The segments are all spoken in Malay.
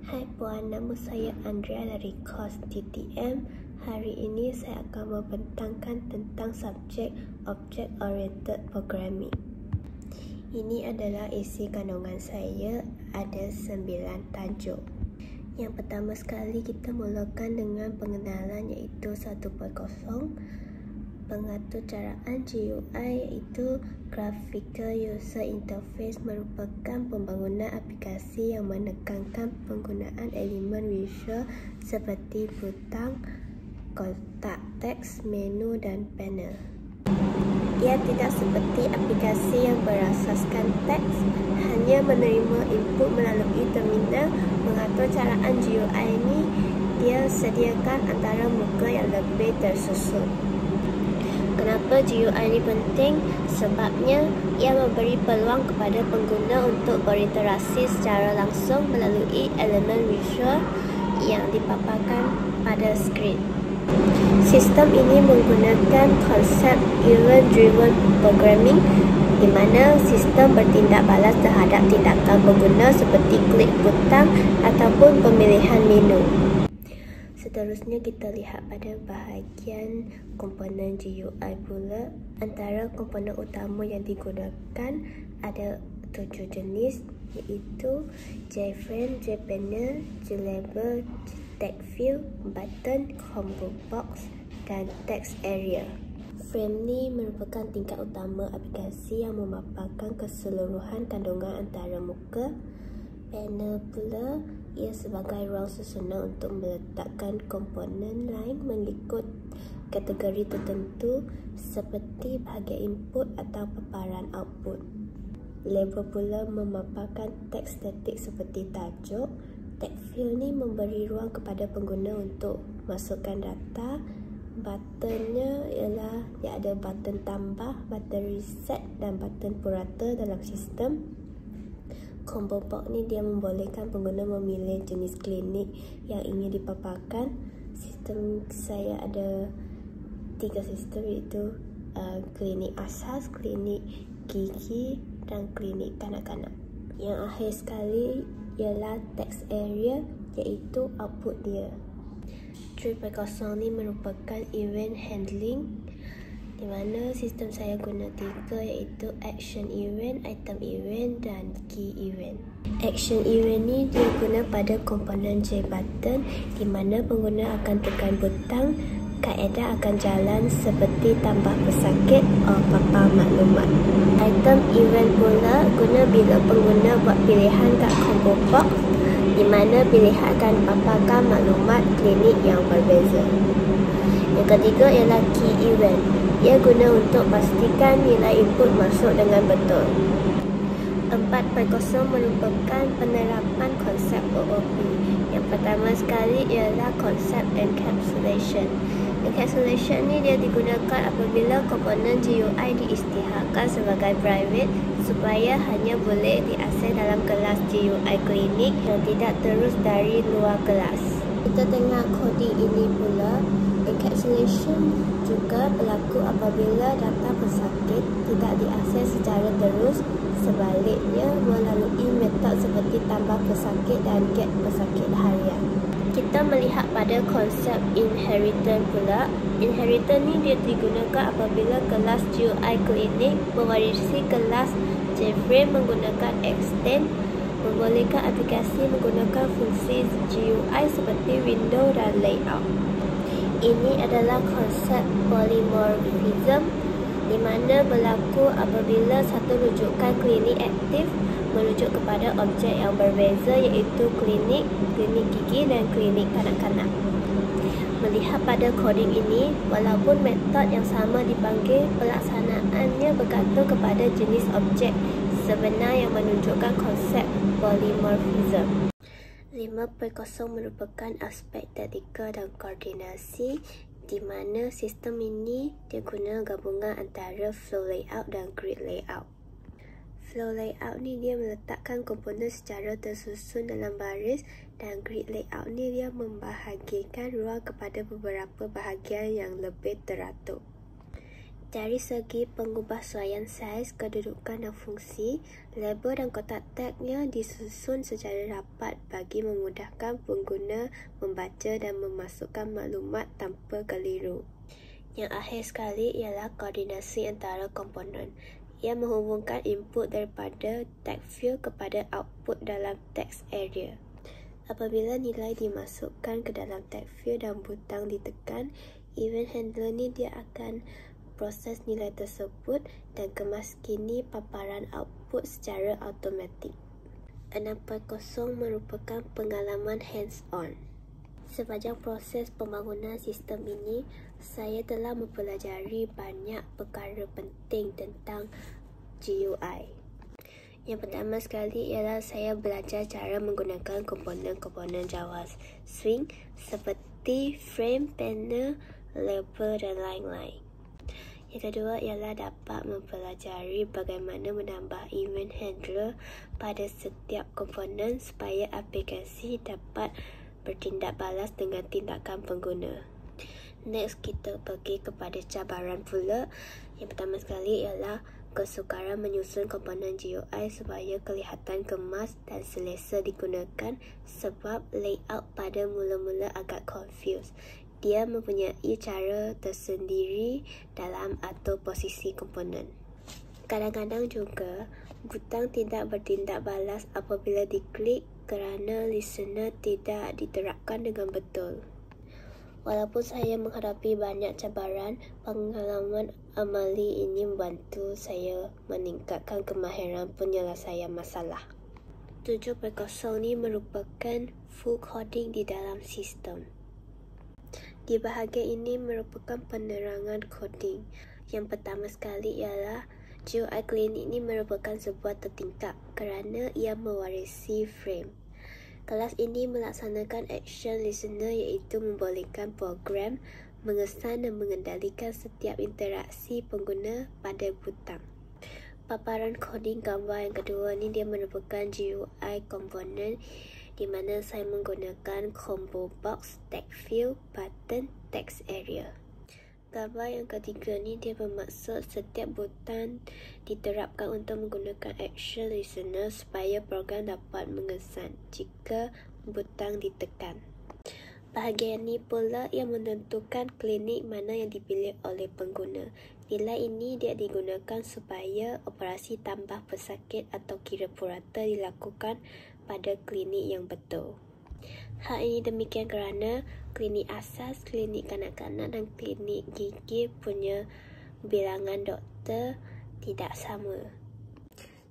Hai puan, nama saya Andrea dari kos TTM. Hari ini saya akan membentangkan tentang subjek Object Oriented Programming. Ini adalah isi kandungan saya, ada 9 tajuk. Yang pertama sekali kita mulakan dengan pengenalan iaitu 1.0. Pengaturcaraan GUI iaitu Graphical User Interface merupakan pembangunan aplikasi yang menekankan penggunaan elemen visual seperti butang, kotak teks, menu dan panel. Ia tidak seperti aplikasi yang berasaskan teks, hanya menerima input melalui terminal. Pengaturcaraan GUI ini dia sediakan antara muka yang lebih tersusun. Kenapa GUI ini penting? Sebabnya ia memberi peluang kepada pengguna untuk berinteraksi secara langsung melalui elemen visual yang dipaparkan pada skrin. Sistem ini menggunakan konsep Event-Driven Programming di mana sistem bertindak balas terhadap tindakan pengguna seperti klik butang ataupun pemilihan menu. Seterusnya kita lihat pada bahagian komponen GUI pula. Antara komponen utama yang digunakan ada 7 jenis iaitu JFrame, JPanel, JLabel, TextView, Button, Combo Box dan Text Area. Frame ni merupakan tingkat utama aplikasi yang memaparkan keseluruhan kandungan antara muka. Panel pula ia sebagai ruang susunan untuk meletakkan komponen lain mengikut kategori tertentu seperti bahagian input atau paparan output. Label pula memaparkan teks statik seperti tajuk. TextView ni memberi ruang kepada pengguna untuk masukkan data. Buttonnya ialah dia ada button tambah, button reset dan button purata dalam sistem. Combo box ni dia membolehkan pengguna memilih jenis klinik yang ingin dipaparkan. Sistem saya ada 3 sistem iaitu klinik asas, klinik gigi dan klinik kanak-kanak. Yang akhir sekali ialah text area iaitu output dia. 3.0 ni merupakan event handling di mana sistem saya guna 3 iaitu action event, item event dan key event. Action event ni dia guna pada komponen JButton di mana pengguna akan tekan butang, kaedah akan jalan seperti tambah pesakit atau papar maklumat. Item event pula guna bila pengguna buat pilihan kat combo box di mana pilihan akan paparkan maklumat klinik yang berbeza. Yang ketiga ialah key event. Ia guna untuk pastikan nilai input masuk dengan betul. 4.0 merupakan penerapan konsep OOP. Yang pertama sekali ialah konsep encapsulation. Encapsulation ni dia digunakan apabila komponen GUI diisytiharkan sebagai private supaya hanya boleh diakses dalam kelas GUI klinik dan tidak terus dari luar kelas. Kita tengok coding ini pula. Encapsulation juga berlaku apabila data pesakit tidak diakses secara terus, sebaliknya melalui metod seperti tambah pesakit dan get pesakit harian. Kita melihat pada konsep inheritance pula. Inheritance ni dia digunakan apabila kelas GUI klinik mewarisi kelas JFrame menggunakan extend, membolehkan aplikasi menggunakan fungsi GUI seperti window dan layout. Ini adalah konsep polymorphism di mana berlaku apabila satu rujukan klinik aktif merujuk kepada objek yang berbeza iaitu klinik gigi dan klinik kanak-kanak. Melihat pada coding ini, walaupun metod yang sama dipanggil, pelaksanaannya bergantung kepada jenis objek sebenar yang menunjukkan konsep polymorphism. 5.0 merupakan aspek taktikal dan koordinasi di mana sistem ini dia guna gabungan antara flow layout dan grid layout. Flow layout ni dia meletakkan komponen secara tersusun dalam baris dan grid layout ni dia membahagikan ruang kepada beberapa bahagian yang lebih teratur. Dari segi pengubahsuaian saiz, kedudukan dan fungsi, label dan kotak tagnya disusun secara rapat bagi memudahkan pengguna membaca dan memasukkan maklumat tanpa keliru. Yang akhir sekali ialah koordinasi antara komponen. Ia menghubungkan input daripada tag field kepada output dalam text area. Apabila nilai dimasukkan ke dalam tag field dan butang ditekan, event handler ni dia akan proses nilai tersebut dan kemaskini paparan output secara automatik. 6.0 merupakan pengalaman hands-on. Sepanjang proses pembangunan sistem ini, saya telah mempelajari banyak perkara penting tentang GUI. Yang pertama sekali ialah saya belajar cara menggunakan komponen-komponen JavaSwing seperti frame, panel, label dan lain-lain. Yang kedua ialah dapat mempelajari bagaimana menambah event handler pada setiap komponen supaya aplikasi dapat bertindak balas dengan tindakan pengguna. Next, kita pergi kepada cabaran pula. Yang pertama sekali ialah kesukaran menyusun komponen GUI supaya kelihatan kemas dan selesa digunakan sebab layout pada mula-mula agak confused. Dia mempunyai cara tersendiri dalam atur posisi komponen. Kadang-kadang juga, butang tidak bertindak balas apabila diklik kerana listener tidak diterapkan dengan betul. Walaupun saya menghadapi banyak cabaran, pengalaman amali ini membantu saya meningkatkan kemahiran penyelesaian masalah. 7.0 ini merupakan full coding di dalam sistem. Di bahagian ini merupakan penerangan coding. Yang pertama sekali ialah GUI klinik ini merupakan sebuah tertingkap kerana ia mewarisi frame. Kelas ini melaksanakan action listener iaitu membolehkan program mengesan dan mengendalikan setiap interaksi pengguna pada butang. Paparan coding gambar yang kedua ni dia merupakan GUI komponen di mana saya menggunakan combo box, tag field, button, text area. Gambar yang ketiga ni dia bermaksud setiap butang diterapkan untuk menggunakan action listener supaya program dapat mengesan jika butang ditekan. Bahagian ini pula yang menentukan klinik mana yang dipilih oleh pengguna. Nilai ini dia digunakan supaya operasi tambah pesakit atau kira purata dilakukan pada klinik yang betul. Hal ini demikian kerana klinik asas, klinik kanak-kanak dan klinik gigi punya bilangan doktor tidak sama.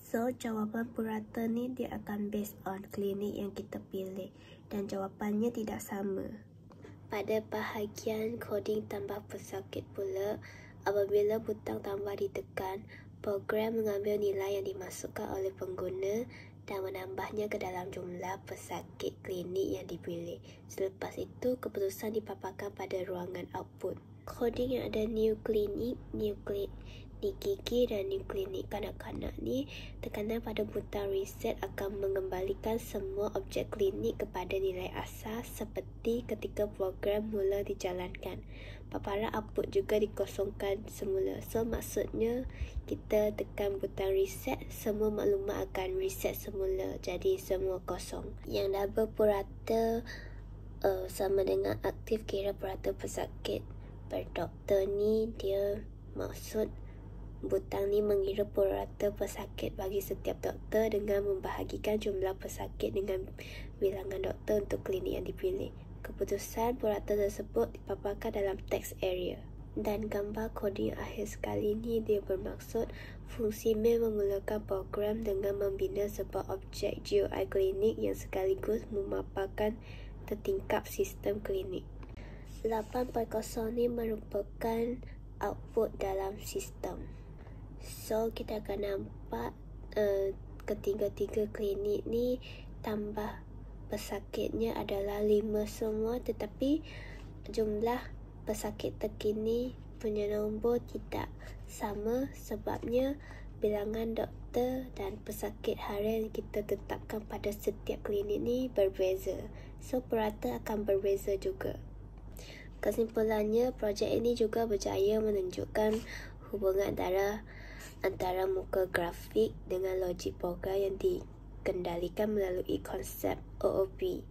So, jawapan purata ni dia akan based on klinik yang kita pilih dan jawapannya tidak sama. Pada bahagian coding tambah pesakit pula, apabila butang tambah ditekan, program mengambil nilai yang dimasukkan oleh pengguna dan menambahnya ke dalam jumlah pesakit klinik yang dipilih. Selepas itu, keputusan dipaparkan pada ruangan output. Coding yang ada new klinik gigi dan new klinik kanak-kanak ni, tekanan pada butang reset akan mengembalikan semua objek klinik kepada nilai asas seperti ketika program mula dijalankan. Paparan output juga dikosongkan semula. So, maksudnya kita tekan butang reset, semua maklumat akan reset semula. Jadi, semua kosong. Yang double purata sama dengan aktif kira purata pesakit. Per doktor ni, dia maksud butang ni mengira purata pesakit bagi setiap doktor dengan membahagikan jumlah pesakit dengan bilangan doktor untuk klinik yang dipilih. Keputusan purata tersebut dipaparkan dalam text area. Dan gambar koding akhir sekali ni dia bermaksud fungsi main memulakan program dengan membina sebuah objek GUI klinik yang sekaligus memaparkan tertingkap sistem klinik. 8.0 ni merupakan output dalam sistem. So, kita akan nampak ketiga-tiga klinik ni tambah pesakitnya adalah 5 semua, tetapi jumlah pesakit terkini punya nombor tidak sama sebabnya bilangan doktor dan pesakit harian yang kita tetapkan pada setiap klinik ni berbeza. So, purata akan berbeza juga. Kesimpulannya, projek ini juga berjaya menunjukkan hubungan antara muka grafik dengan logik program yang dikendalikan melalui konsep OOP.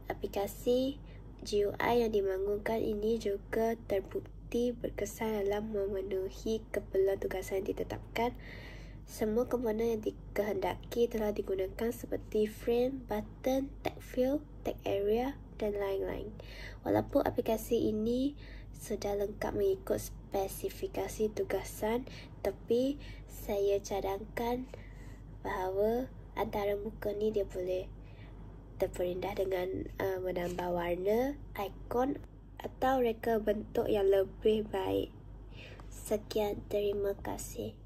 Aplikasi GUI yang dibangunkan ini juga terbukti berkesan dalam memenuhi keperluan tugasan yang ditetapkan. Semua komponen yang dikehendaki telah digunakan seperti frame, button, tag field, tag area dan lain-lain. Walaupun aplikasi ini sudah lengkap mengikut spesifikasi tugasan, tapi saya cadangkan bahawa antara muka ni dia boleh terperindah dengan menambah warna, ikon atau reka bentuk yang lebih baik. Sekian, terima kasih.